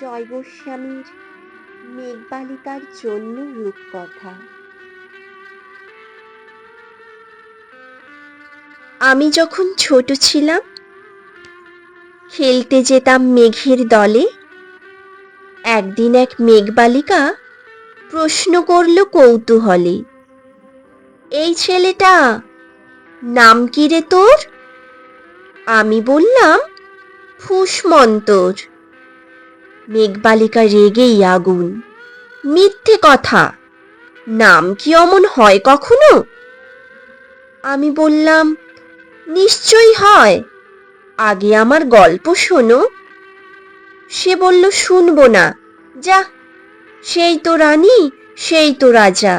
জয় গোস্বামীর মেঘবালিকার জন্য রূপকথা। আমি যখন ছোট ছিলাম, খেলতে যেতাম মেঘের দলে। একদিন এক মেঘবালিকা প্রশ্ন করল কৌতূহলে, এই ছেলেটা, নাম কি রে তোর? আমি বললাম, ফুসমন্তর। মেঘবালিকা রেগেই আগুন, মিথ্যে কথা, নাম কি অমন হয় কখনো? আমি বললাম, নিশ্চয়ই হয়, আগে আমার গল্প শোনো। সে বলল, শুনবো না, যা, সেই তো রানী, সেই তো রাজা,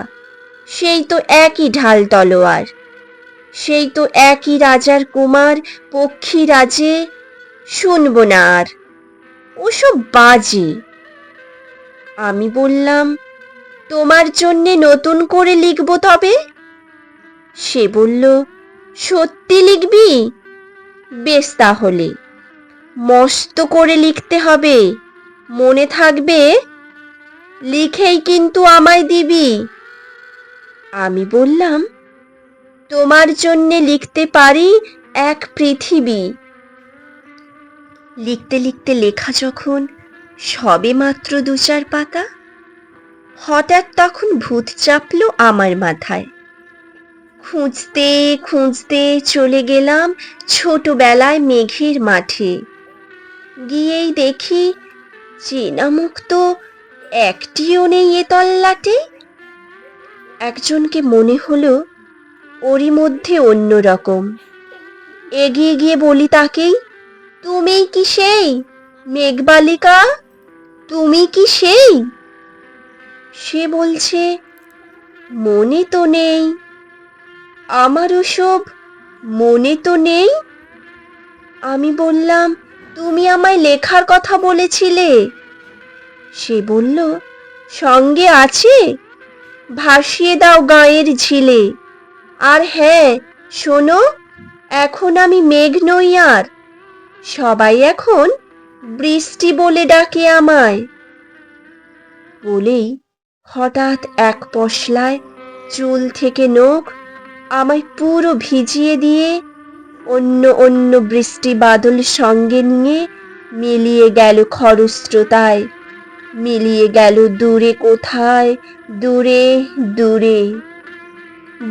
সেই তো একই ঢাল তলোয়ার, সেই তো একই রাজার কুমার পক্ষী রাজে, শুনবো না আর, ওসব বাজে। আমি বললাম, তোমার জন্যে নতুন করে লিখবো তবে। সে বলল, সত্যি লিখবি? বেশ তাহলে, মস্ত করে লিখতে হবে, মনে থাকবে, লিখেই কিন্তু আমায় দিবি। আমি বললাম, তোমার জন্যে লিখতে পারি এক পৃথিবী। লিখতে লিখতে লেখা যখন সবে মাত্র ২-৪ পাতা, হঠাৎ তখন ভূত চাপলো আমার মাথায়। খুঁজতে খুঁজতে চলে গেলাম ছোটবেলায় মেঘের মাঠে। গিয়েই দেখি চেনা মুখ তো একটিও নেই এ তল্লাটে। একজনকে মনে হলো ওরই মধ্যে অন্যরকম। এগিয়ে গিয়ে বলি তাকেই, তুমিই কি সেই মেঘবালিকা? তুমি কি সেই? সে বলছে, মনে তো নেই, আমার ওসব মনে তো নেই। আমি বললাম, তুমি আমায় লেখার কথা বলেছিলে। সে বলল, সঙ্গে আছে, ভাসিয়ে দাও গাঁয়ের ঝিলে। আর হ্যাঁ, শোনো, এখন আমি মেঘ নই আর, সবাই এখন বৃষ্টি বলে ডাকে আমায়। বলেই হঠাৎ এক পশলায় চুল থেকে নখ আমায় পুরো ভিজিয়ে দিয়ে অন্য অন্য বৃষ্টি বাদল সঙ্গে নিয়ে মিলিয়ে গেল খরস্রোতায়, মিলিয়ে গেল দূরে কোথায়, দূরে দূরে।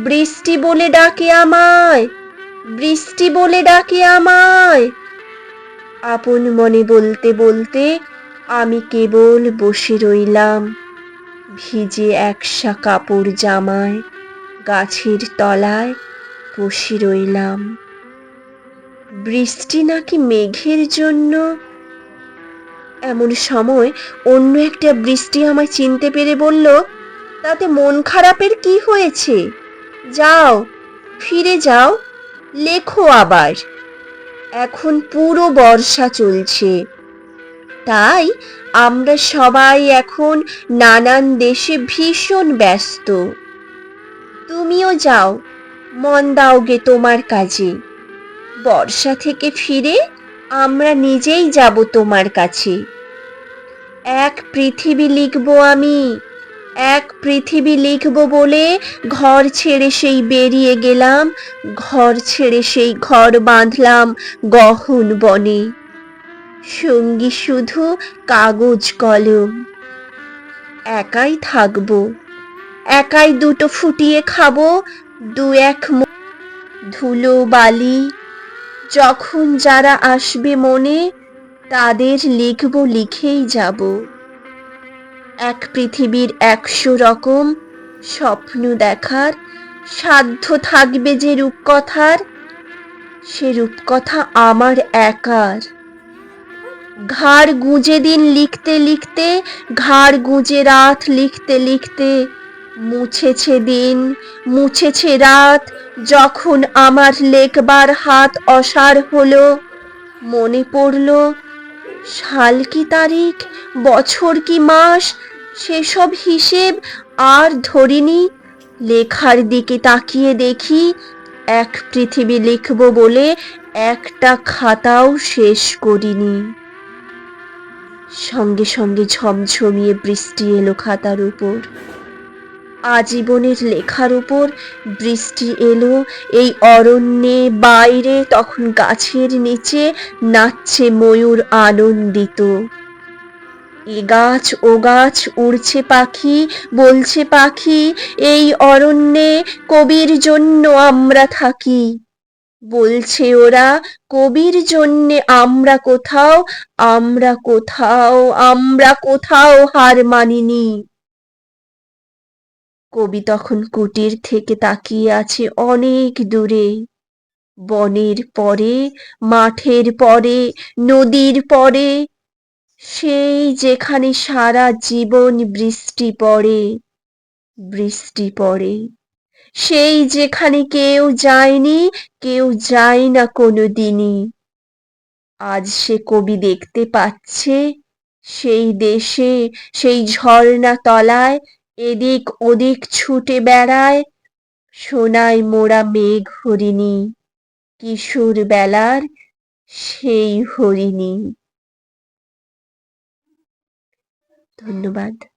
বৃষ্টি বলে ডাকে আমায়, বৃষ্টি বলে ডাকে আমায়। আপন মনে বলতে বলতে আমি কেবল বসে রইলাম, ভিজে একসা কাপড় জামায় গাছের তলায় বসে রইলাম। বৃষ্টি নাকি মেঘের জন্য? এমন সময় অন্য একটা বৃষ্টি আমায় চিনতে পেরে বলল, তাতে মন খারাপের কি হয়েছে? যাও, ফিরে যাও, লেখো আবার। এখন পুরো বর্ষা চলছে, তাই আমরা সবাই এখন নানান দেশে ভীষণ ব্যস্ত। তুমিও যাও, মন দাও গে তোমার কাজে। বর্ষা থেকে ফিরে আমরা নিজেই যাব তোমার কাছে। এক পৃথিবী লিখব আমি, এক পৃথিবী লিখব বলে ঘর ছেড়ে সেই বেরিয়ে গেলাম, ঘর ছেড়ে সেই ঘর বাঁধলাম গহন বনে। সঙ্গী শুধু কাগজ কলম। একাই থাকবো, একাই দুটো ফুটিয়ে খাবো, দু এক ধুলো বালি। যখন যারা আসবে মনে, তাদের লিখব, লিখেই যাব। এক পৃথিবীর ১০০ রকম স্বপ্ন দেখার সাধ্য থাকবে যে রূপকথার, সে রূপকথা আমার একার। ঘাড় গুঁজে দিন লিখতে লিখতে, ঘাড় গুঁজে রাত লিখতে লিখতে, মুছেছে দিন, মুছেছে রাত, যখন আমার লেখবার হাত অসাড় হলো। মনে পড়ল, সাল কি তারিখ, বছর কি মাস, সেসব হিসেব আর ধরিনি। লেখার দিকে তাকিয়ে দেখি, এক পৃথিবী লিখব বলে একটা খাতাও শেষ করিনি। সঙ্গে সঙ্গে ঝমঝমিয়ে বৃষ্টি এলো খাতার উপর। আজীবনের লেখার উপর বৃষ্টি এলো এই অরণ্যে। বাইরে তখন গাছের নিচে নাচছে ময়ূর আনন্দিত। এ গাছ ও গাছ উড়ছে পাখি, বলছে পাখি এই অরণ্যে কবির জন্য আমরা থাকি। বলছে ওরা কবির জন্যে আমরা কোথাও, আমরা কোথাও, আমরা কোথাও হার মানিনি। কবি তখন কুটির থেকে তাকিয়ে আছে অনেক দূরে। বনের পরে, মাঠের পরে, নদীর পরে, সেই যেখানে সারা জীবন বৃষ্টি পড়ে, বৃষ্টি পড়ে। সেই যেখানে কেউ যায়নি, কেউ যায় না কোনো দিনই। আজ সে কবি দেখতে পাচ্ছে সেই দেশে, সেই ঝর্ণা তলায় এদিক ওদিক ছুটে বেড়ায় সোনায় মোড়া মেঘ হরিণী, কিশোর বেলার সেই হরিণী। ধন্যবাদ।